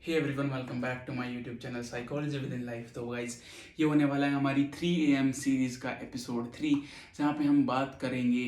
Hey everyone, welcome back to my YouTube channel psychology within life. तो guys, ये होने वाला है हमारी 3 AM सीरीज़ का एपिसोड 3, जहाँ पे हम बात करेंगे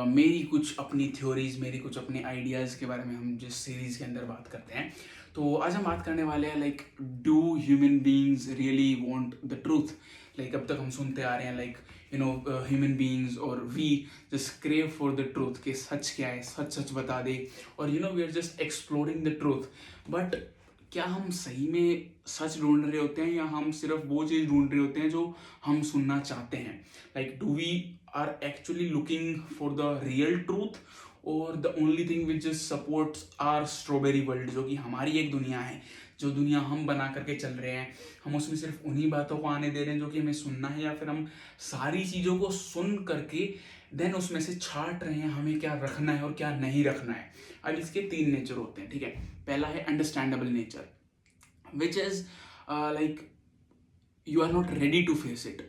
मेरी कुछ अपनी थ्योरीज, मेरी कुछ अपने आइडियाज़ के बारे में। हम जिस सीरीज़ के अंदर बात करते हैं, तो आज हम बात करने वाले हैं like, do human beings really want the truth. Like अब तक हम सुनते आ रहे हैं लाइक ह्यूमन बींग्स और we just crave for the truth, कि सच क्या है, सच सच बता दे। और we are just exploring the truth. But क्या हम सही में सच ढूंढ रहे होते हैं, या हम सिर्फ वो चीज़ ढूंढ रहे होते हैं जो हम सुनना चाहते हैं? Like, do we are actually looking for the real truth, और the only thing which just supports our strawberry world, जो कि हमारी एक दुनिया है, जो दुनिया हम बना करके चल रहे हैं, हम उसमें सिर्फ उन्हीं बातों को आने दे रहे हैं जो कि हमें सुनना है, या फिर हम सारी चीज़ों को सुन करके देन उसमें से छांट रहे हैं हमें क्या रखना है और क्या नहीं रखना है। अब इसके 3 नेचर होते हैं, ठीक है। पहला है understandable nature, which is like you are not ready to face it.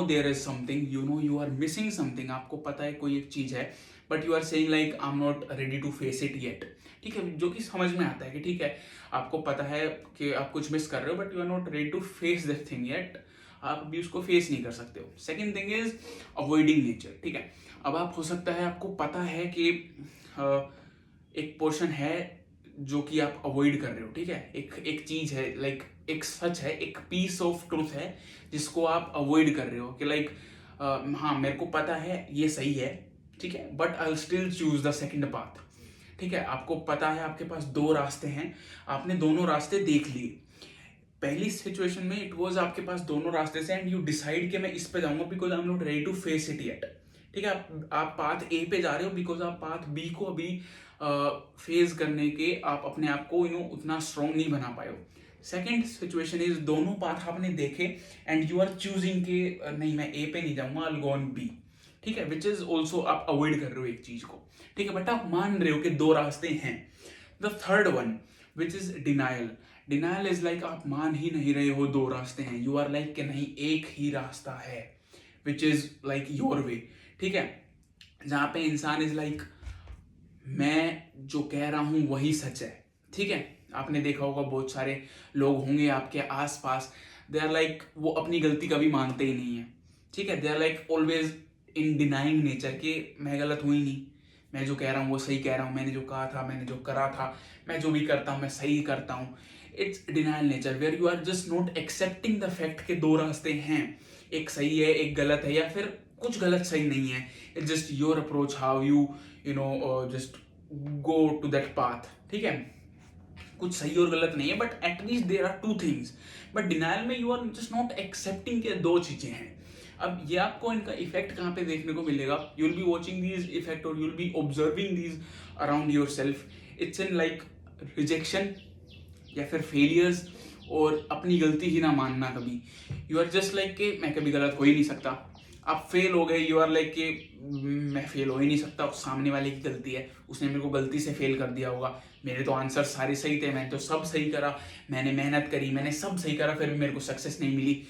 There is something, you are missing something. आपको पता है कोई एक चीज है, but you are saying like I am not ready to face it yet. ठीक है, जो कि समझ में आता है कि ठीक है, आपको पता है कि आप कुछ मिस कर रहे हो, but you are not ready to face this thing yet. आप भी उसको फेस नहीं कर सकते हो। Second thing is avoiding nature. ठीक है, अब आप हो सकता है आपको पता है कि एक पोर्शन है जो कि आप अवॉइड कर रहे हो। ठीक है, एक चीज है, लाइक एक सच है, एक पीस ऑफ ट्रूथ है जिसको आप अवॉइड कर रहे हो, कि लाइक हाँ, मेरे को पता है ये सही है, ठीक है, but I still choose the second path. ठीक है, आपको पता है आपके पास 2 रास्ते हैं, आपने दोनों रास्ते देख लिए। पहली सिचुएशन में इट वाज आपके पास दोनों रास्ते से, एंड यू डिसाइड कि मैं इस पे जाऊंगा because I am not ready to face it yet. ठीक है, आप पाथ ए पे जा रहे हो बिकॉज आप पाथ बी को अभी फेस करने के आप अपने आप को उतना स्ट्रॉन्ग नहीं बना पाए हो। सेकेंड सिचुएशन इज, दोनों पाथ आपने देखे एंड यू आर चूजिंग के नहीं, मैं ए पे नहीं जाऊंगा, I will go on B. ठीक है, विच इज ऑल्सो आप अवॉइड कर रहे हो एक चीज को। ठीक है, बट आप मान रहे हो कि 2 रास्ते हैं। The third one, which is denial. Denial is like आप मान ही नहीं रहे हो 2 रास्ते हैं, यू आर लाइक कि नहीं, एक ही रास्ता है, which is like your way. ठीक है, जहां पे इंसान इज लाइक, मैं जो कह रहा हूं वही सच है। ठीक है, आपने देखा होगा बहुत सारे लोग होंगे आपके आसपास, दे आर लाइक, वो अपनी गलती कभी मानते ही नहीं है। ठीक है, they are like always in denying nature, कि मैं गलत हुई नहीं, मैं जो कह रहा हूँ वो सही कह रहा हूँ, मैंने जो कहा था, मैंने जो करा था, मैं जो भी करता हूँ मैं सही करता हूँ। It's denial nature, where you are just not accepting the fact के 2 रास्ते हैं, एक सही है एक गलत है, या फिर कुछ गलत सही नहीं है। It's just your approach, how you just go to that path. ठीक है, कुछ सही और गलत नहीं है, but at least there are 2 things. But denial में you are just not accepting के 2 चीजें हैं। अब ये आपको इनका इफेक्ट कहाँ पे देखने को मिलेगा? You will be watching these effect, और you will be observing these around yourself. It's in like rejection, या फिर फेलियर्स, और अपनी गलती ही ना मानना कभी। यू आर जस्ट लाइक कि मैं कभी गलत हो ही नहीं सकता। आप फेल हो गए, यू आर लाइक कि मैं फेल हो ही नहीं सकता, सामने वाले की गलती है, उसने मेरे को गलती से फेल कर दिया होगा, मेरे तो आंसर सारे सही थे, मैंने तो सब सही करा, मैंने मेहनत करी, मैंने सब सही करा, फिर भी मेरे को सक्सेस नहीं मिली,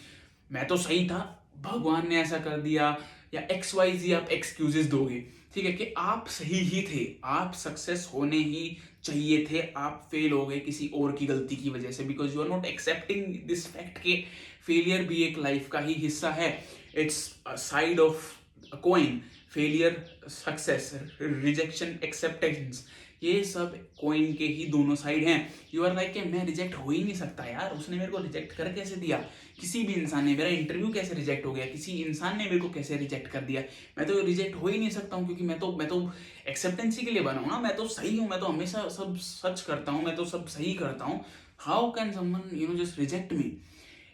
मैं तो सही था, भगवान ने ऐसा कर दिया, या XYZ आप एक्सक्यूजेस दोगे। ठीक है, कि आप सही ही थे, आप सक्सेस होने ही चाहिए थे, आप फेल हो गए किसी और की गलती की वजह से, because you are not accepting this fact के फेलियर भी एक लाइफ का ही हिस्सा है। It's side of coin, failure, success, rejection, acceptance, ये सब कॉइन के ही दोनों साइड हैं। यू आर लाइक, मैं रिजेक्ट हो ही नहीं सकता यार, उसने मेरे को रिजेक्ट कर कैसे दिया, किसी भी इंसान ने, मेरा इंटरव्यू कैसे रिजेक्ट हो गया, किसी इंसान ने मेरे को कैसे रिजेक्ट कर दिया, मैं तो रिजेक्ट हो ही नहीं सकता हूँ, क्योंकि मैं तो एक्सेप्टेंसी के लिए बना हूँ ना, मैं तो सही हूँ, मैं तो हमेशा सब सच करता हूँ, मैं तो सब सही करता हूँ। How can someone just reject me?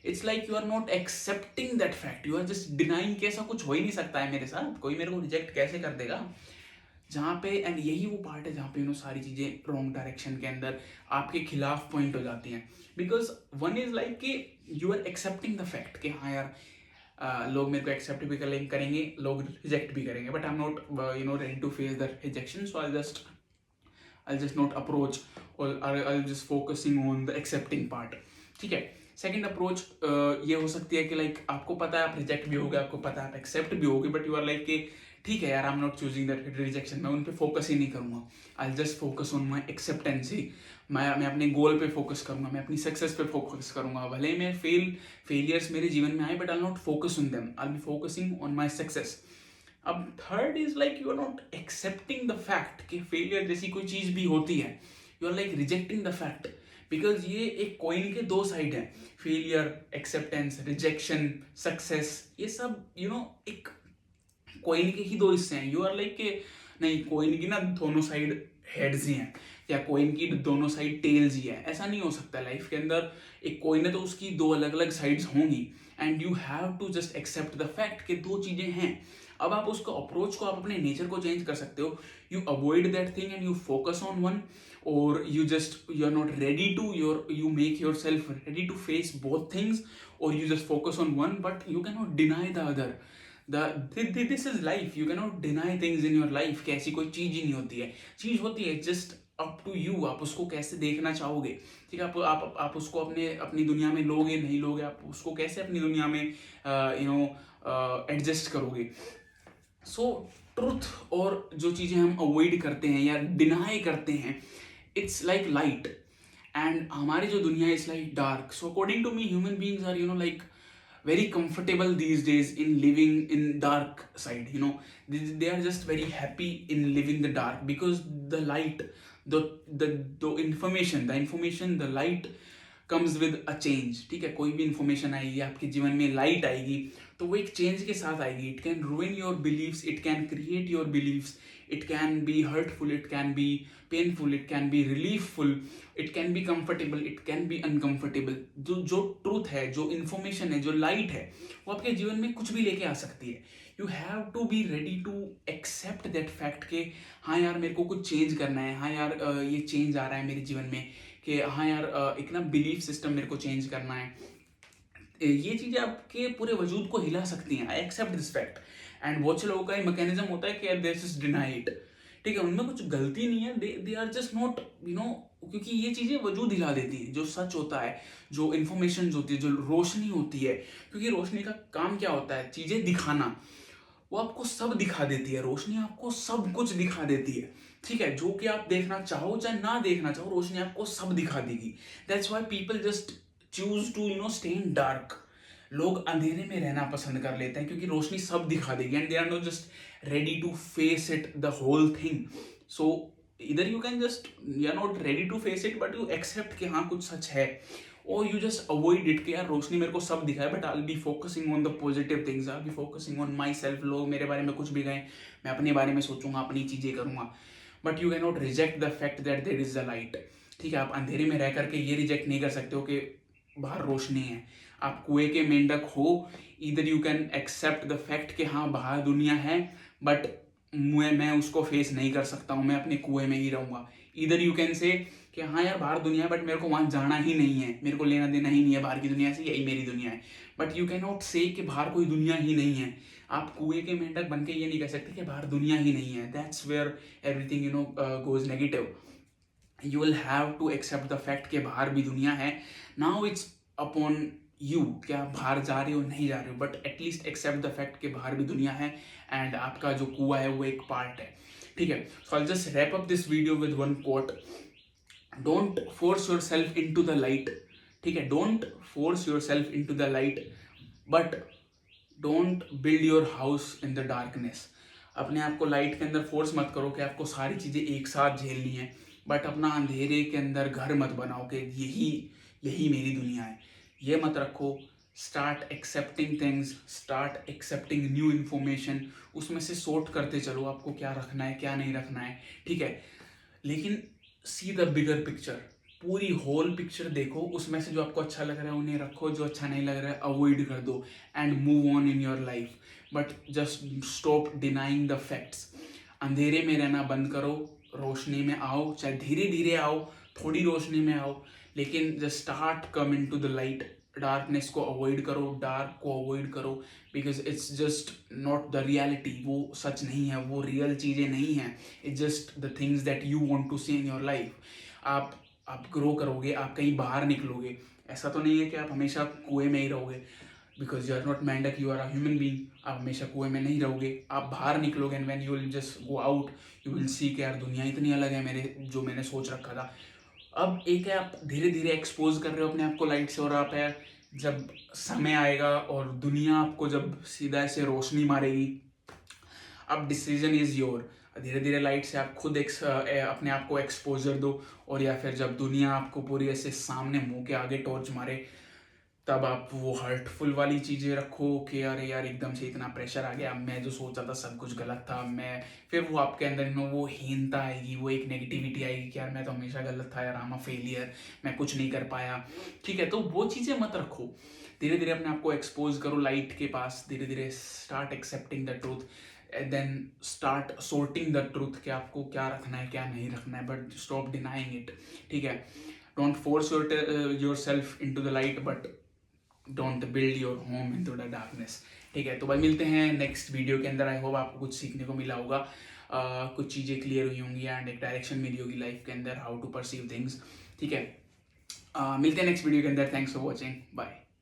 It's like you are not accepting that fact, you are just denying कि ऐसा कुछ हो ही नहीं सकता है मेरे साथ, कोई मेरे को रिजेक्ट कैसे कर देगा। जहाँ पे, एंड यही वो पार्ट है जहाँ पे सारी चीज़ें रॉन्ग डायरेक्शन के अंदर आपके खिलाफ पॉइंट हो जाती हैं। बिकॉज वन इज लाइक कि you are accepting the fact कि हाँ यार, लोग मेरे को एक्सेप्ट भी करेंगे, लोग रिजेक्ट भी करेंगे, but I am not ready to face the rejection, so I just not approach, और I just focusing on the accepting part. ठीक है, सेकेंड अप्रोच ये हो सकती है कि लाइक आपको पता है आप रिजेक्ट भी हो गए, आपको पता है आप एक्सेप्ट भी हो गए, बट यू आर लाइक कि ठीक है यार, I am not choosing that rejection, मैं उन पे फोकस ही नहीं करूँगा, I just focus on my acceptance ही। मैं अपने गोल पे फोकस करूँगा, मैं अपनी सक्सेस पे फोकस करूँगा, भले ही मैं फेलियर्स मेरे जीवन में आए, but I not focus on them, I be focusing on my success. अब third is like you are not accepting the fact कि फेलियर जैसी कोई चीज़ भी होती है, you are like rejecting the fact, because ये एक कॉइन के दो साइड हैं, फेलियर, एक्सेप्टेंस, रिजेक्शन, सक्सेस, ये सब एक कॉइन के ही दो हिस्से हैं। यू आर लाइक के नहीं, कॉइन की ना दोनों साइड हेड्स ही हैं, या कॉइन की दोनों साइड टेल्स ही है, ऐसा नहीं हो सकता। लाइफ के अंदर एक कॉइन है तो उसकी दो अलग अलग साइड्स होंगी, and you have to just accept the fact कि दो चीजें हैं। अब आप उसको अप्रोच को, आप अपने नेचर को चेंज कर सकते हो, you avoid that thing and you focus on one, और you are not ready to you make yourself ready to face both things, or you just focus on one, but you cannot deny the other. This is life, you cannot deny things in your life कि ऐसी कोई चीज ही नहीं होती है, चीज होती है, just up to you, आप उसको कैसे देखना चाहोगे। ठीक है, आप उसको अपनी दुनिया में लोगे नहीं लोगे, आप उसको कैसे अपनी दुनिया में एडजस्ट करोगे। सो ट्रुथ और जो चीजें हम अवॉइड करते हैं या डिनाई करते हैं, इट्स लाइक लाइट, एंड हमारी जो दुनिया is like dark. So according to me, human beings are like very comfortable these days in living in dark side. They are just very happy in living the dark, because the light, the information, the light comes with a change. ठीक है, कोई भी information आएगी आपके जीवन में, light आएगी, तो वो एक चेंज के साथ आएगी। It can ruin your beliefs, it can create your beliefs, it can be hurtful, it can be painful, it can be reliefful, it can be comfortable, it can be uncomfortable. जो truth है, जो information है, जो light है, वो आपके जीवन में कुछ भी लेके आ सकती है। You have to be ready to accept that fact के हाँ यार मेरे को कुछ चेंज करना है, हाँ यार ये चेंज आ रहा है मेरे जीवन में, कि हाँ यार एक ना बिलीफ सिस्टम मेरे को चेंज करना है। ये चीजें आपके पूरे वजूद को हिला सकती हैं। I accept this fact, and बहुत से लोगों का एक मैकेनिज्म होता है कि दे जस्ट डिनाई इट। ठीक है, उनमें कुछ गलती नहीं है, दे आर जस्ट नॉट क्योंकि ये चीजें वजूद हिला देती हैं। जो सच होता है, जो इन्फॉर्मेशन होती है, जो रोशनी होती है, क्योंकि रोशनी का काम क्या होता है, चीजें दिखाना, वो आपको सब दिखा देती है। रोशनी आपको सब कुछ दिखा देती है। ठीक है, जो कि आप देखना चाहो चाहे ना देखना चाहो, रोशनी आपको सब दिखा देगी। That's why people just choose to stay in dark. लोग अंधेरे में रहना पसंद कर लेते हैं, क्योंकि रोशनी सब दिखा देगी, and they are not just ready to face it the whole thing. So इधर you are not ready to face it, but you accept कि हाँ कुछ सच है, और यू जस्ट अवॉइड इट कि यार रोशनी मेरे को सब दिखाए, but I will be focusing on the positive things, I will be focusing on my self. लोग मेरे बारे में कुछ भी कहें, मैं अपने बारे में सोचूंगा, अपनी चीजें करूंगा, but you can not reject the fact that there is the light. ठीक है, आप अंधेरे में रह करके ये रिजेक्ट नहीं कर सकते हो कि बाहर रोशनी है। आप कुएं के मेंढक हो, इधर you can accept the fact कि हाँ बाहर दुनिया है, बट मैं उसको फेस नहीं कर सकता हूँ, मैं अपने कुएं में ही रहूंगा। इधर यू कैन से कि हाँ यार बाहर दुनिया है, बट मेरे को वहां जाना ही नहीं है, मेरे को लेना देना ही नहीं है बाहर की दुनिया से, यही मेरी दुनिया है। बट यू कैन नॉट से कि बाहर कोई दुनिया ही नहीं है। आप कुएं के मेंढक बन के ये नहीं कह सकते कि बाहर दुनिया ही नहीं है। That's where everything goes negative. You will have to accept the fact कि बाहर भी दुनिया है। नाउ इट्स अपॉन यू कि आप बाहर जा रहे हो नहीं जा रहे हो, but at least accept the fact कि बाहर भी दुनिया है, एंड आपका जो कुआं है वो एक पार्ट है। ठीक है, so I just wrap up this video with one quote, don't force yourself into the light. ठीक है, don't force yourself into the light, but don't build your house in the darkness. अपने आप को light के अंदर force मत करो कि आपको सारी चीज़ें एक साथ झेलनी है, बट अपना अंधेरे के अंदर घर मत बनाओ कि यही मेरी दुनिया है, ये मत रखो। Start accepting things, start accepting new information, उसमें से सॉर्ट करते चलो आपको क्या रखना है क्या नहीं रखना है। ठीक है, लेकिन सी द बिगर पिक्चर, पूरी होल पिक्चर देखो, उसमें से जो आपको अच्छा लग रहा है उन्हें रखो, जो अच्छा नहीं लग रहा है अवॉइड कर दो, and move on in your life. But just stop denying the facts. अंधेरे में रहना बंद करो, रोशनी में आओ, चाहे धीरे धीरे आओ, थोड़ी रोशनी में आओ, लेकिन just start come into the light. Darkness को अवॉइड करो, डार्क को अवॉइड करो, because it's just not the reality. वो सच नहीं है, वो रियल चीज़ें नहीं हैं। It's just the things that you want to see in your life. आप ग्रो करोगे, आप कहीं बाहर निकलोगे। ऐसा तो नहीं है कि आप हमेशा कुएं में ही रहोगे। बिकॉज यू आर नॉट मेंढक, you are a human being. आप हमेशा कुएं में नहीं रहोगे, आप बाहर निकलोगे and when you will just go out you will see कि यार दुनिया इतनी अलग है मेरे जो मैंने सोच रखा था। अब एक है आप धीरे धीरे एक्सपोज कर रहे हो अपने आप को लाइट से, और आप है जब समय आएगा और दुनिया आपको जब सीधा ऐसे रोशनी मारेगी, अब डिसीजन इज योर। धीरे धीरे लाइट से आप खुद अपने आप को एक्सपोजर दो, और या फिर जब दुनिया आपको पूरी ऐसे सामने मुंह के आगे टॉर्च मारे तब आप वो हर्टफुल वाली चीज़ें रखो कि अरे यार एकदम से इतना प्रेशर आ गया, मैं जो सोचा था सब कुछ गलत था। मैं फिर वो आपके अंदर वो हीनता आएगी, वो एक नेगेटिविटी आएगी कि यार मैं तो हमेशा गलत था, यार आई एम अ फेलियर, मैं कुछ नहीं कर पाया। ठीक है, तो वो चीज़ें मत रखो। धीरे धीरे अपने आप को एक्सपोज करो लाइट के पास, धीरे धीरे start accepting the truth, then start sorting the truth कि आपको क्या रखना है क्या नहीं रखना है, बट स्टॉप डिनाइंग इट। ठीक है, don't force yourself into the light, but don't build your home into the darkness. ठीक है, तो भाई मिलते हैं नेक्स्ट वीडियो के अंदर। आई होप आपको कुछ सीखने को मिला होगा, कुछ चीज़ें क्लियर हुई होंगी एंड एक डायरेक्शन मिली होगी लाइफ के अंदर, हाउ टू परसीव थिंग्स। ठीक है, मिलते हैं नेक्स्ट वीडियो के अंदर। Thanks for watching, bye.